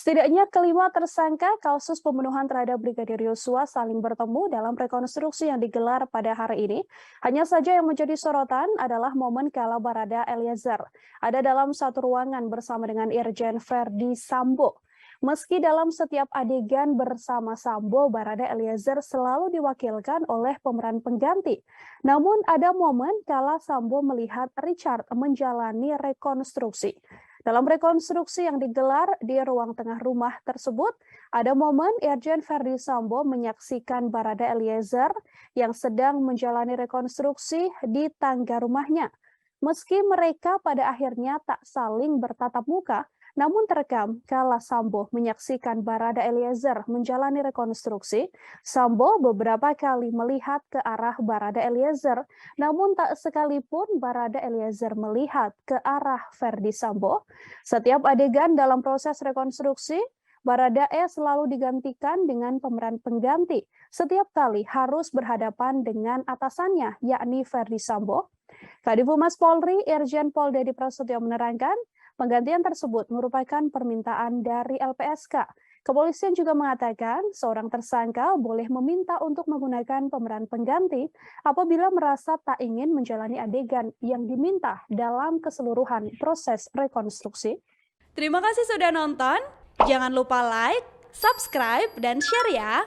Setidaknya kelima tersangka kasus pembunuhan terhadap Brigadir Yosua saling bertemu dalam rekonstruksi yang digelar pada hari ini. Hanya saja yang menjadi sorotan adalah momen kala Barada Eliezer ada dalam satu ruangan bersama dengan Irjen Verdi Sambo. Meski dalam setiap adegan bersama Sambo, Barada Eliezer selalu diwakilkan oleh pemeran pengganti. Namun ada momen kala Sambo melihat Richard menjalani rekonstruksi. Dalam rekonstruksi yang digelar di ruang tengah rumah tersebut, ada momen Irjen Verdi Sambo menyaksikan Barada Eliezer yang sedang menjalani rekonstruksi di tangga rumahnya. Meski mereka pada akhirnya tak saling bertatap muka, namun terekam kala Sambo menyaksikan Barada Eliezer menjalani rekonstruksi, Sambo beberapa kali melihat ke arah Barada Eliezer, namun tak sekalipun Barada Eliezer melihat ke arah Verdi Sambo. Setiap adegan dalam proses rekonstruksi, Barada E selalu digantikan dengan pemeran pengganti. Setiap kali harus berhadapan dengan atasannya, yakni Verdi Sambo. Kadif Humas Polri, Irjen Pol Dedi Prasetyo menerangkan, penggantian tersebut merupakan permintaan dari LPSK. Kepolisian juga mengatakan seorang tersangka boleh meminta untuk menggunakan pemeran pengganti apabila merasa tak ingin menjalani adegan yang diminta dalam keseluruhan proses rekonstruksi. Terima kasih sudah nonton. Jangan lupa like, subscribe, dan share ya.